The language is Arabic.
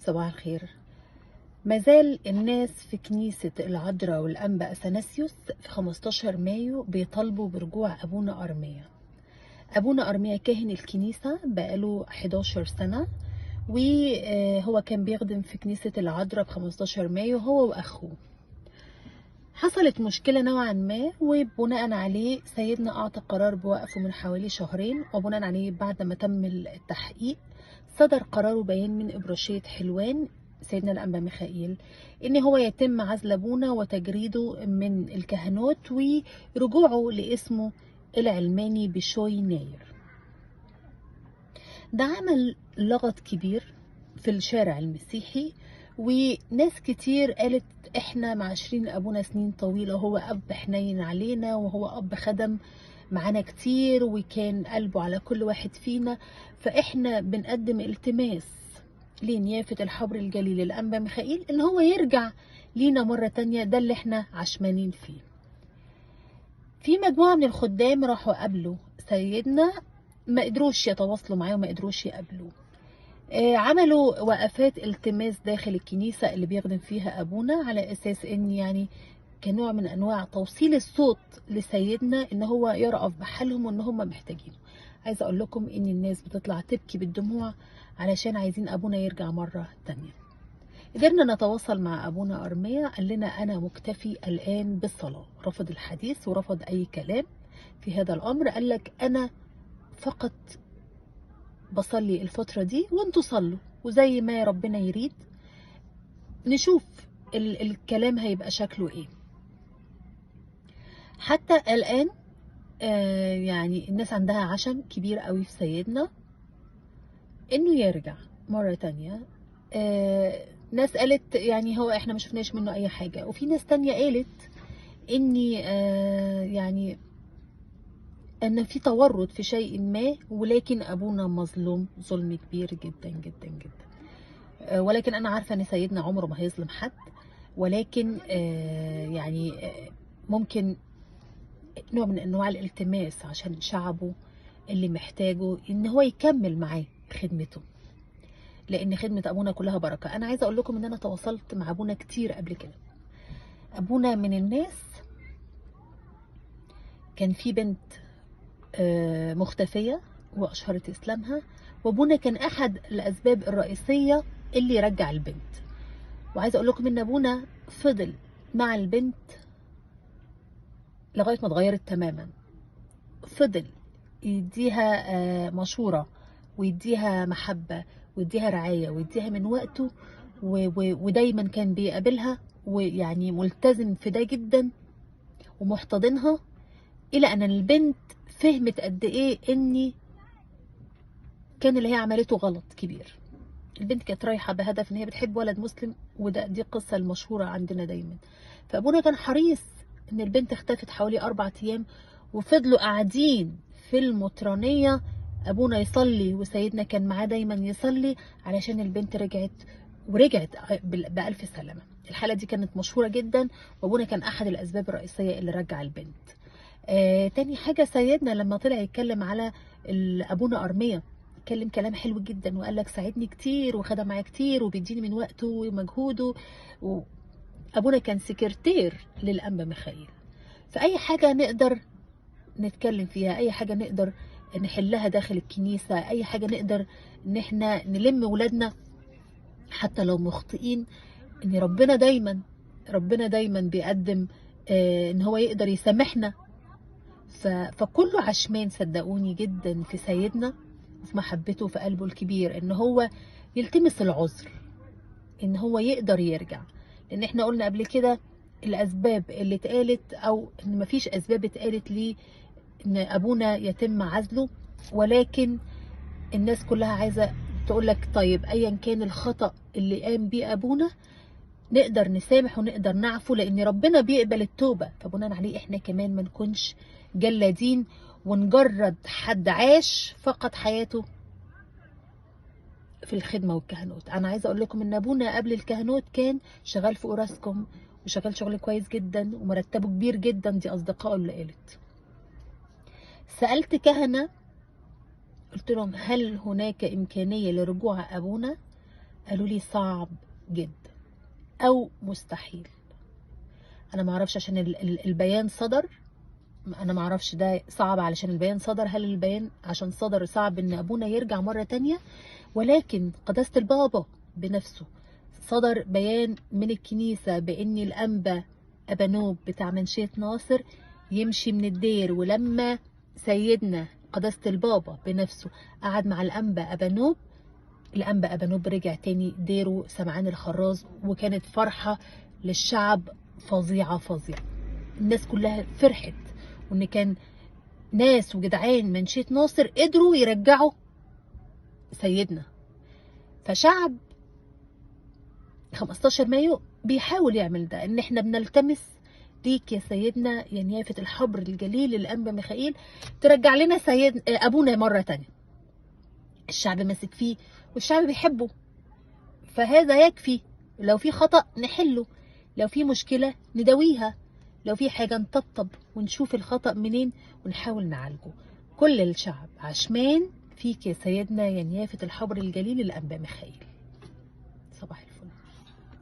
صباح الخير. مازال الناس في كنيسة العذراء والأنبا أثناسيوس في 15 مايو بيطالبوا برجوع أبونا أرميا. أبونا أرميا كاهن الكنيسة بقاله 11 سنة، وهو كان بيخدم في كنيسة العذراء ب 15 مايو هو وأخوه. حصلت مشكلة نوعا ما، وبناء عليه سيدنا أعطى قرار بوقفه من حوالي شهرين، وبناء عليه بعد ما تم التحقيق صدر قرار وبيان من إبراشية حلوان سيدنا الأنبا ميخائيل إن هو يتم عزل أبونا وتجريده من الكهنوت ورجوعه لاسمه العلماني بشوي ناير. ده عمل لغط كبير في الشارع المسيحي، وناس كتير قالت احنا معاشرين ابونا سنين طويلة، وهو اب حنين علينا، وهو اب خدم معانا كتير، وكان قلبه على كل واحد فينا، فاحنا بنقدم التماس لنيافة الحبر الجليل الأنبا ميخائيل ان هو يرجع لينا مرة تانية. ده اللي احنا عشمانين فيه. في مجموعة من الخدام راحوا قابلوا سيدنا، ما قدروش يتواصلوا معاه وما قدروش يقابلوه. عملوا وقفات التماس داخل الكنيسة اللي بيخدم فيها أبونا، على أساس إن يعني كنوع من أنواع توصيل الصوت لسيدنا إن هو يرأف بحالهم وإن هم محتاجينه. عايزة أقول لكم إن الناس بتطلع تبكي بالدموع علشان عايزين أبونا يرجع مرة تانية. قدرنا نتواصل مع أبونا أرميا، قال لنا أنا مكتفي الآن بالصلاة، رفض الحديث ورفض أي كلام في هذا الأمر. قال لك أنا فقط بصلي الفترة دي وانتوا صلوا، وزي ما ربنا يريد نشوف الكلام هيبقى شكله ايه. حتى الآن يعني الناس عندها عشم كبير قوي في سيدنا انه يرجع مرة تانية. ناس قالت يعني هو احنا ما شفناش منه اي حاجة، وفي ناس تانية قالت اني يعني ان في تورط في شيء ما، ولكن ابونا مظلوم ظلم كبير جدا جدا جدا. ولكن انا عارفه ان سيدنا عمره ما هيظلم حد، ولكن يعني ممكن نوع من انواع الالتماس عشان شعبه اللي محتاجه ان هو يكمل معاه خدمته، لان خدمه ابونا كلها بركه. انا عايزه اقول لكم ان انا تواصلت مع ابونا كتير قبل كده. ابونا من الناس كان في بنت مختفيه واشهرت اسلامها، وابونا كان احد الاسباب الرئيسيه اللي يرجع البنت. وعايزه اقول لكم ان ابونا فضل مع البنت لغايه ما اتغيرت تماما، فضل يديها مشوره ويديها محبه ويديها رعايه ويديها من وقته، ودايما كان بيقابلها، ويعني ملتزم في ده جدا ومحتضنها، الى ان البنت فهمت قد ايه اني كان اللي هي عملته غلط كبير. البنت كانت رايحه بهدف ان هي بتحب ولد مسلم، دي القصه المشهوره عندنا دايما. فابونا كان حريص ان البنت اختفت حوالي 4 ايام، وفضلوا قاعدين في المطرانيه ابونا يصلي وسيدنا كان معاه دايما يصلي علشان البنت ورجعت بألف سلامه. الحاله دي كانت مشهوره جدا، وابونا كان احد الاسباب الرئيسيه اللي رجع البنت. تاني حاجه، سيدنا لما طلع يتكلم على ابونا ارميا اتكلم كلام حلو جدا، وقال لك ساعدني كتير وخدم معايا كتير وبيديني من وقته ومجهوده. وابونا كان سكرتير للانبا ميخائيل، فاي حاجه نقدر نتكلم فيها، اي حاجه نقدر نحلها داخل الكنيسه، اي حاجه نقدر ان احنا نلم ولادنا حتى لو مخطئين، ان ربنا دايما بيقدم ان هو يقدر يسامحنا. فكله عشمان صدقوني جدا في سيدنا وفي محبته وفي قلبه الكبير ان هو يلتمس العذر ان هو يقدر يرجع. لان احنا قلنا قبل كده الاسباب اللي اتقالت، او ان مفيش اسباب اتقالت ليه ان ابونا يتم عزله، ولكن الناس كلها عايزه تقول لك طيب ايا كان الخطأ اللي قام بيه ابونا نقدر نسامح ونقدر نعفو، لان ربنا بيقبل التوبه. فبناء عليه احنا كمان ما نكونش جلادين ونجرد حد عاش فقد حياته في الخدمه والكهنوت. انا عايزه اقول لكم ان ابونا قبل الكهنوت كان شغال في اوراسكوم، وشغال شغل كويس جدا ومرتبه كبير جدا، دي اصدقائه اللي قالت. سالت كهنه قلت لهم هل هناك امكانيه لرجوع ابونا؟ قالوا لي صعب جدا او مستحيل. انا معرفش عشان البيان صدر، انا معرفش ده صعب علشان البيان صدر، هل البيان عشان صدر صعب ان ابونا يرجع مرة تانية؟ ولكن قداسة البابا بنفسه صدر بيان من الكنيسة بان الانبا ابانوب بتاع منشية ناصر يمشي من الدير. ولما سيدنا قداسة البابا بنفسه قعد مع الانبا ابانوب، الانبا ابانوب رجع تاني ديره سمعان الخراز، وكانت فرحة للشعب فظيعة فظيعة. الناس كلها فرحت، وان كان ناس وجدعان منشية ناصر قدروا يرجعوا سيدنا. فشعب 15 مايو بيحاول يعمل ده، ان احنا بنلتمس ليك يا سيدنا يا نيافة الحبر الجليل الانبا ميخائيل ترجع لنا سيد ابونا مرة تانية. الشعب ماسك فيه والشعب بيحبه، فهذا يكفي. لو في خطأ نحله، لو في مشكلة نداويها، لو في حاجة نطبطب ونشوف الخطأ منين ونحاول نعالجه. كل الشعب عشمان فيك يا سيدنا يا نيافة الحبر الجليل الأنبا ميخائيل. صباح الفل.